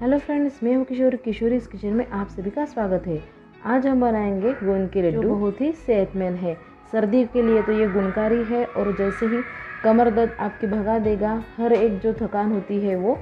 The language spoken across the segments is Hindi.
हेलो फ्रेंड्स, मैं हूँ किशोरीज किचन में आप सभी का स्वागत है। आज हम बनाएंगे गोंद के लड्डू, जो बहुत ही सेहतमंद है। सर्दी के लिए तो ये गुणकारी है और जैसे ही कमर दर्द आपकी भगा देगा, हर एक जो थकान होती है वो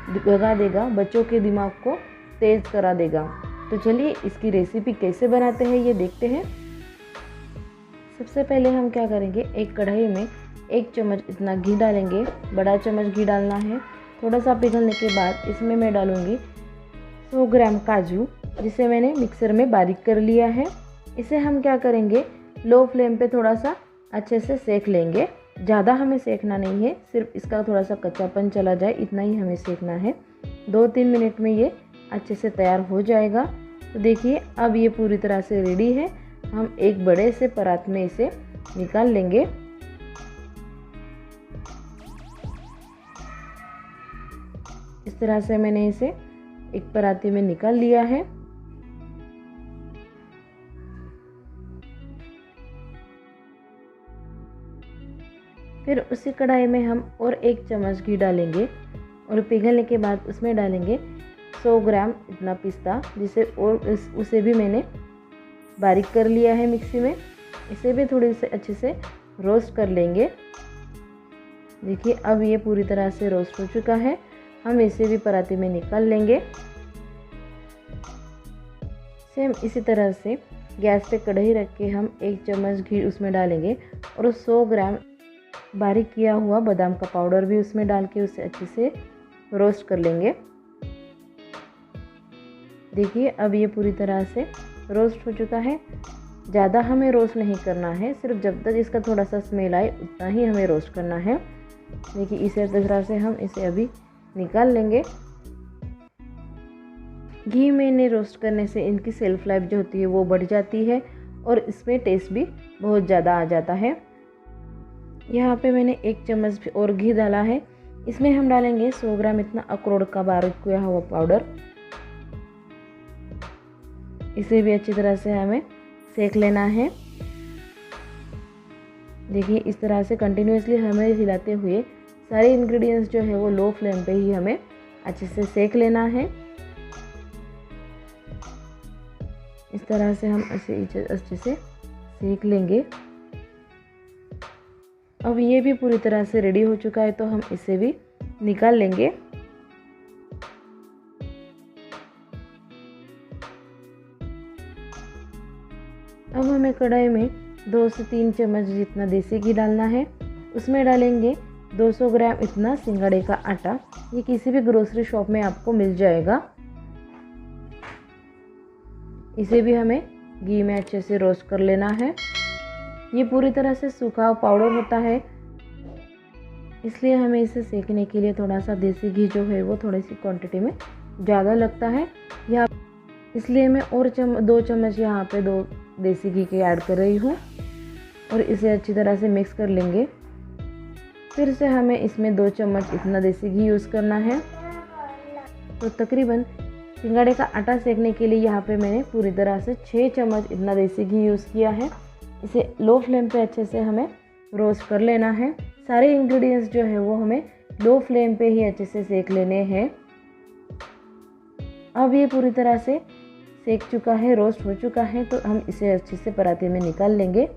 भगा देगा, बच्चों के दिमाग को तेज करा देगा। तो चलिए इसकी रेसिपी कैसे बनाते हैं ये देखते हैं। सबसे पहले हम क्या करेंगे, एक कढ़ाई में 1 चम्मच इतना घी डालेंगे। बड़ा चम्मच घी डालना है। थोड़ा सा पिघलने के बाद इसमें मैं डालूंगी 100 ग्राम काजू, जिसे मैंने मिक्सर में बारीक कर लिया है। इसे हम क्या करेंगे, लो फ्लेम पे थोड़ा सा अच्छे से सेक लेंगे। ज़्यादा हमें सेकना नहीं है, सिर्फ इसका थोड़ा सा कच्चापन चला जाए इतना ही हमें सेकना है। 2-3 मिनट में ये अच्छे से तैयार हो जाएगा। तो देखिए अब ये पूरी तरह से रेडी है। हम एक बड़े से परात में इसे निकाल लेंगे। इस तरह से मैंने इसे एक पराती में निकाल लिया है। फिर उसी कढ़ाई में हम और 1 चम्मच घी डालेंगे और पिघलने के बाद उसमें डालेंगे 100 ग्राम इतना पिस्ता, जिसे और उसे भी मैंने बारीक कर लिया है मिक्सी में। इसे भी थोड़ी से अच्छे से रोस्ट कर लेंगे। देखिए अब ये पूरी तरह से रोस्ट हो चुका है। हम इसे भी पराती में निकाल लेंगे। सेम इसी तरह से गैस पे कढ़ाई रख के हम 1 चम्मच घी उसमें डालेंगे और 100 ग्राम बारीक किया हुआ बादाम का पाउडर भी उसमें डाल के उसे अच्छे से रोस्ट कर लेंगे। देखिए अब ये पूरी तरह से रोस्ट हो चुका है। ज़्यादा हमें रोस्ट नहीं करना है, सिर्फ जब तक इसका थोड़ा सा स्मेल आए उतना ही हमें रोस्ट करना है। देखिए इसी तरह से हम इसे अभी निकाल लेंगे। घी में इन्हें रोस्ट करने से इनकी सेल्फ लाइफ जो होती है वो बढ़ जाती है और इसमें टेस्ट भी बहुत ज़्यादा आ जाता है। यहाँ पे मैंने 1 चम्मच और घी डाला है। इसमें हम डालेंगे 100 ग्राम इतना अखरोट का बारीक किया हुआ पाउडर। इसे भी अच्छी तरह से हमें सेक लेना है। देखिए इस तरह से कंटिन्यूसली हमें हिलाते हुए सारे इंग्रेडिएंट्स जो है वो लो फ्लेम पे ही हमें अच्छे से सेक लेना है। इस तरह से हम इसे अच्छे से सेक लेंगे। अब ये भी पूरी तरह से रेडी हो चुका है, तो हम इसे भी निकाल लेंगे। अब हमें कढ़ाई में 2 से 3 चम्मच जितना देसी घी डालना है। उसमें डालेंगे 200 ग्राम इतना सिंगाड़े का आटा। ये किसी भी ग्रोसरी शॉप में आपको मिल जाएगा। इसे भी हमें घी में अच्छे से रोस्ट कर लेना है। ये पूरी तरह से सूखा पाउडर होता है, इसलिए हमें इसे सेकने के लिए थोड़ा सा देसी घी जो है वो थोड़ी सी क्वांटिटी में ज़्यादा लगता है। या इसलिए मैं और 2 चम्मच यहाँ पे 2 देसी घी के ऐड कर रही हूँ और इसे अच्छी तरह से मिक्स कर लेंगे। फिर से हमें इसमें 2 चम्मच इतना देसी घी यूज़ करना है। तो तकरीबन सिंगाड़े का आटा सेकने के लिए यहाँ पे मैंने पूरी तरह से 6 चम्मच इतना देसी घी यूज़ किया है। इसे लो फ्लेम पे अच्छे से हमें रोस्ट कर लेना है। सारे इंग्रेडिएंट्स जो है वो हमें लो फ्लेम पे ही अच्छे से सेक लेने हैं। अब ये पूरी तरह से सेक चुका है, रोस्ट हो चुका है, तो हम इसे अच्छे से पराते में निकाल लेंगे।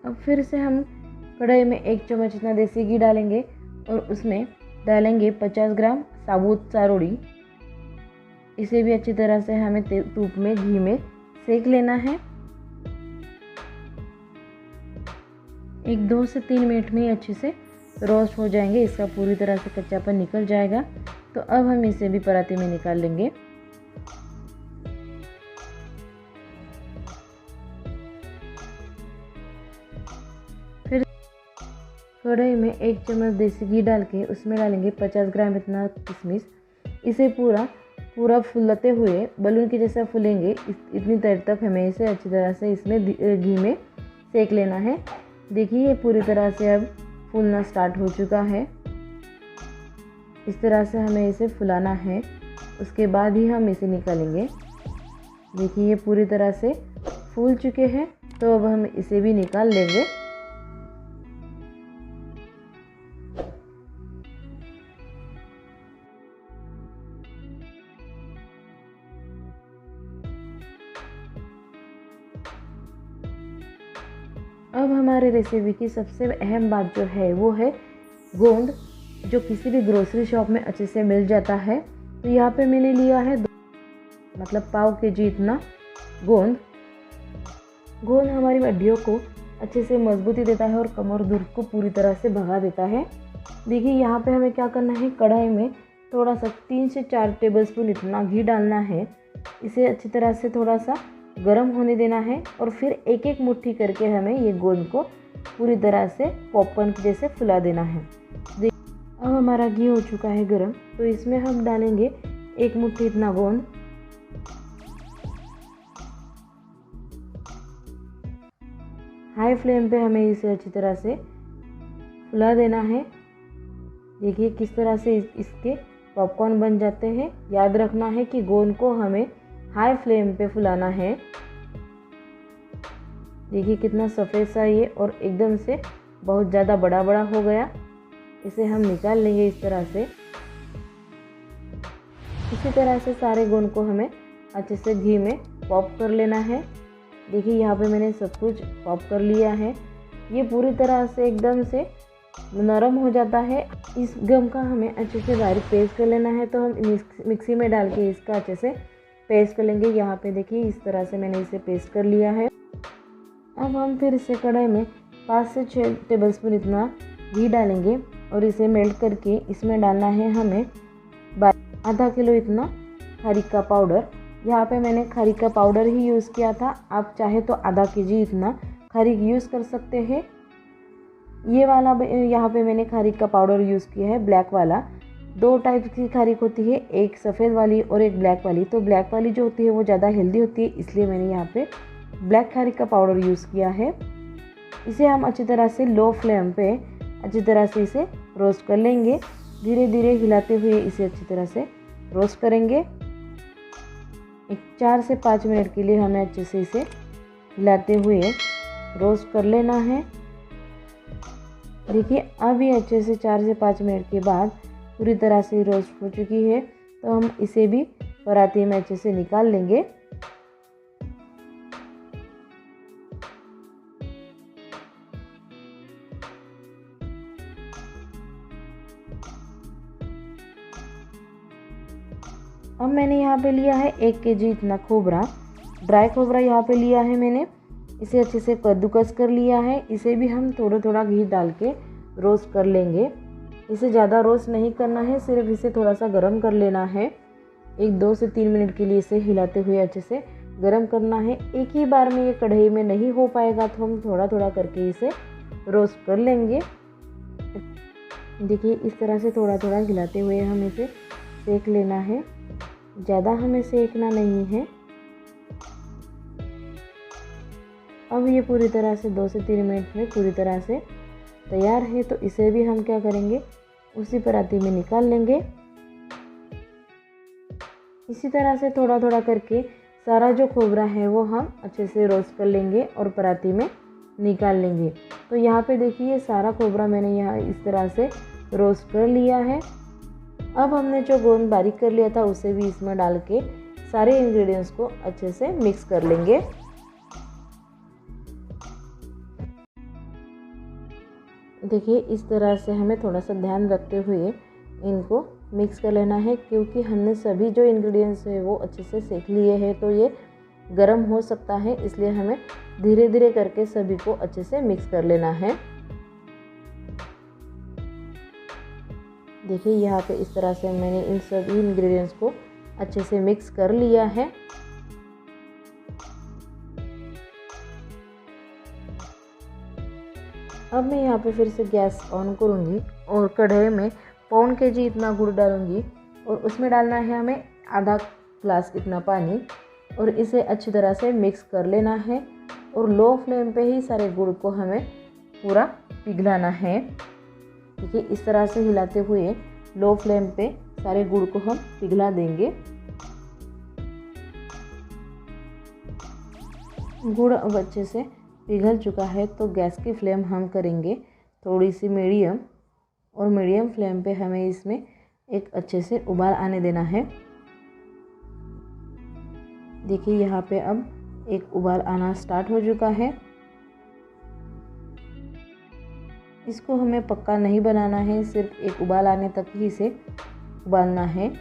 अब फिर से हम कढ़ाई में 1 चम्मच इतना देसी घी डालेंगे और उसमें डालेंगे 50 ग्राम साबुत चारोड़ी। इसे भी अच्छी तरह से हमें धूप में घी में सेक लेना है। 1-2 से 3 मिनट में अच्छे से रोस्ट हो जाएंगे, इसका पूरी तरह से कच्चापन निकल जाएगा। तो अब हम इसे भी पराते में निकाल लेंगे। फिर कढ़ाई में 1 चम्मच देसी घी डाल के उसमें डालेंगे 50 ग्राम इतना किशमिश। इसे पूरा फुलाते हुए बलून के जैसा फूलेंगे, इतनी देर तक हमें इसे अच्छी तरह से इसमें घी में सेक लेना है। देखिए ये पूरी तरह से अब फूलना स्टार्ट हो चुका है। इस तरह से हमें इसे फुलाना है, उसके बाद ही हम इसे निकालेंगे। देखिए ये पूरी तरह से फूल चुके हैं, तो अब हम इसे भी निकाल लेंगे। अब हमारे रेसिपी की सबसे अहम बात जो है वो है गोंद, जो किसी भी ग्रोसरी शॉप में अच्छे से मिल जाता है। तो यहाँ पे मैंने लिया है मतलब पाव केजी इतना गोंद। गोंद हमारी हड्डियों को अच्छे से मजबूती देता है और कमर दर्द को पूरी तरह से भगा देता है। देखिए यहाँ पे हमें क्या करना है, कढ़ाई में थोड़ा सा 3 से 4 टेबलस्पून इतना घी डालना है। इसे अच्छी तरह से थोड़ा सा गर्म होने देना है और फिर एक एक मुट्ठी करके हमें ये गोंद को पूरी तरह से पॉपकॉर्न जैसे फुला देना है। अब हमारा घी हो चुका है गर्म, तो इसमें हम डालेंगे 1 मुट्ठी इतना गोंद। हाई फ्लेम पे हमें इसे अच्छी तरह से फुला देना है। देखिए किस तरह से इसके पॉपकॉर्न बन जाते हैं। याद रखना है कि गोंद को हमें हाई फ्लेम पे फुलाना है। देखिए कितना सफ़ेद सा ये और एकदम से बहुत ज़्यादा बड़ा बड़ा हो गया। इसे हम निकाल लेंगे इस तरह से। इसी तरह से सारे गोंद को हमें अच्छे से घी में पॉप कर लेना है। देखिए यहाँ पे मैंने सब कुछ पॉप कर लिया है। ये पूरी तरह से एकदम से नरम हो जाता है। इस गम का हमें अच्छे से बारीक पेस्ट कर लेना है। तो हम मिक्सी में डाल के इसका अच्छे से पेस्ट कर लेंगे। यहाँ पे देखिए इस तरह से मैंने इसे पेस्ट कर लिया है। अब हम फिर इसे कढ़ाई में 5 से 6 टेबलस्पून इतना घी डालेंगे और इसे मेल्ट करके इसमें डालना है हमें आधा किलो इतना खरीक का पाउडर। यहाँ पे मैंने खरीक का पाउडर ही यूज़ किया था। आप चाहे तो आधा केजी इतना खरीक यूज़ कर सकते हैं। ये वाला यहाँ पे मैंने खरीक का पाउडर यूज़ किया है, ब्लैक वाला। 2 टाइप की खरीक होती है, एक सफ़ेद वाली और एक ब्लैक वाली। तो ब्लैक वाली जो होती है वो ज़्यादा हेल्दी होती है, इसलिए मैंने यहाँ पे ब्लैक खरीक का पाउडर यूज़ किया है। इसे हम अच्छी तरह से लो फ्लेम पे अच्छी तरह से इसे रोस्ट कर लेंगे। धीरे धीरे हिलाते हुए इसे अच्छी तरह से रोस्ट करेंगे। एक 4 से 5 मिनट के लिए हमें अच्छे से इसे हिलाते हुए रोस्ट कर लेना है। देखिए अब ये अच्छे से 4 से 5 मिनट के बाद पूरी तरह से रोस्ट हो चुकी है। तो हम इसे भी पराती में अच्छे से निकाल लेंगे। अब मैंने यहाँ पे लिया है 1 केजी इतना खोबरा, ड्राई खोबरा यहाँ पे लिया है मैंने। इसे अच्छे से कद्दूकस कर लिया है। इसे भी हम थोड़ा थोड़ा घी डाल के रोस्ट कर लेंगे। इसे ज़्यादा रोस्ट नहीं करना है, सिर्फ इसे थोड़ा सा गरम कर लेना है। एक 2 से 3 मिनट के लिए इसे हिलाते हुए अच्छे से गरम करना है। एक ही बार में ये कढ़ाई में नहीं हो पाएगा, तो हम थोड़ा थोड़ा करके इसे रोस्ट कर लेंगे। देखिए इस तरह से थोड़ा थोड़ा हिलाते हुए हम इसे सेक लेना है। ज़्यादा हमें सेकना नहीं है। अब ये पूरी तरह से 2 से 3 मिनट में पूरी तरह से तैयार है। तो इसे भी हम क्या करेंगे, उसी पराती में निकाल लेंगे। इसी तरह से थोड़ा थोड़ा करके सारा जो खोबरा है वो हम अच्छे से रोस्ट कर लेंगे और पराती में निकाल लेंगे। तो यहाँ पे देखिए सारा खोबरा मैंने यहाँ इस तरह से रोस्ट कर लिया है। अब हमने जो गोंद बारीक कर लिया था उसे भी इसमें डाल के सारे इंग्रेडिएंट्स को अच्छे से मिक्स कर लेंगे। देखिए इस तरह से हमें थोड़ा सा ध्यान रखते हुए इनको मिक्स कर लेना है, क्योंकि हमने सभी जो इंग्रेडिएंट्स है वो अच्छे से सेक लिए हैं, तो ये गर्म हो सकता है। इसलिए हमें धीरे धीरे करके सभी को अच्छे से मिक्स कर लेना है। देखिए यहाँ पे इस तरह से मैंने इन सभी इंग्रेडिएंट्स को अच्छे से मिक्स कर लिया है। अब मैं यहाँ पे फिर से गैस ऑन करूँगी और कढ़ाई में 1 केजी इतना गुड़ डालूँगी और उसमें डालना है हमें आधा ग्लास इतना पानी और इसे अच्छी तरह से मिक्स कर लेना है। और लो फ्लेम पे ही सारे गुड़ को हमें पूरा पिघलाना है। देखिए इस तरह से हिलाते हुए लो फ्लेम पे सारे गुड़ को हम पिघला देंगे। गुड़ अब अच्छे से पिघल चुका है तो गैस की फ्लेम हम करेंगे थोड़ी सी मीडियम, और मीडियम फ्लेम पे हमें इसमें एक अच्छे से उबाल आने देना है। देखिए यहाँ पे अब एक उबाल आना स्टार्ट हो चुका है। इसको हमें पक्का नहीं बनाना है, सिर्फ एक उबाल आने तक ही इसे उबालना है।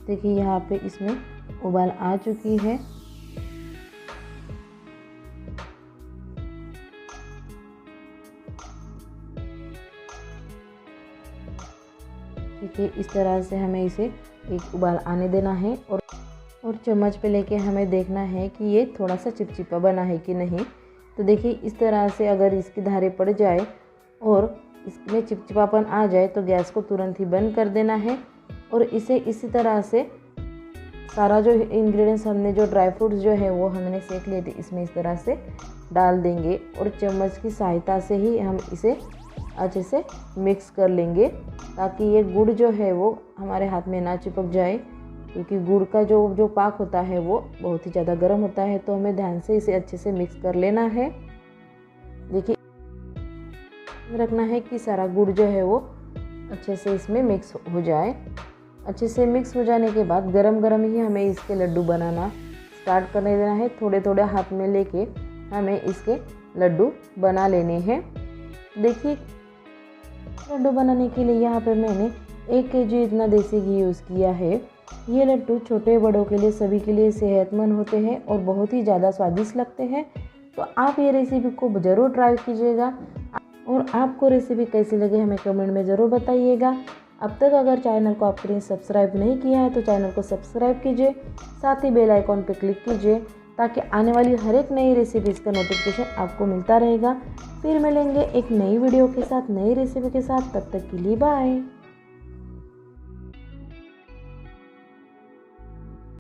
देखिए यहाँ पे इसमें उबाल आ चुकी है। देखिए इस तरह से हमें इसे एक उबाल आने देना है, और चम्मच पे लेके हमें देखना है कि ये थोड़ा सा चिपचिपा बना है कि नहीं। तो देखिए इस तरह से अगर इसकी धारें पड़ जाए और इसमें चिपचिपापन आ जाए तो गैस को तुरंत ही बंद कर देना है। और इसे इसी तरह से सारा जो इंग्रेडिएंट्स हमने जो ड्राई फ्रूट्स जो है वो हमने सेक लिए थे इसमें इस तरह से डाल देंगे, और चम्मच की सहायता से ही हम इसे अच्छे से मिक्स कर लेंगे ताकि ये गुड़ जो है वो हमारे हाथ में ना चिपक जाए, क्योंकि गुड़ का जो पाक होता है वो बहुत ही ज़्यादा गर्म होता है। तो हमें ध्यान से इसे अच्छे से मिक्स कर लेना है। देखिए रखना है कि सारा गुड़ जो है वो अच्छे से इसमें मिक्स हो जाए। अच्छे से मिक्स हो जाने के बाद गरम गरम ही हमें इसके लड्डू बनाना स्टार्ट करने देना है। थोड़े थोड़े हाथ में लेके हमें इसके लड्डू बना लेने हैं। देखिए लड्डू बनाने के लिए यहाँ पे मैंने 1 kg इतना देसी घी यूज़ किया है। ये लड्डू छोटे बड़ों के लिए सभी के लिए सेहतमंद होते हैं और बहुत ही ज़्यादा स्वादिष्ट लगते हैं। तो आप ये रेसिपी को ज़रूर ट्राई कीजिएगा, और आपको रेसिपी कैसी लगे हमें कमेंट में ज़रूर बताइएगा। अब तक अगर चैनल को आपने सब्सक्राइब नहीं किया है तो चैनल को सब्सक्राइब कीजिए, साथ ही बेल आइकॉन पर क्लिक कीजिए ताकि आने वाली हर एक नई रेसिपीज़ का नोटिफिकेशन आपको मिलता रहेगा। फिर मिलेंगे एक नई वीडियो के साथ, नई रेसिपी के साथ। तब तक के लिए बाय।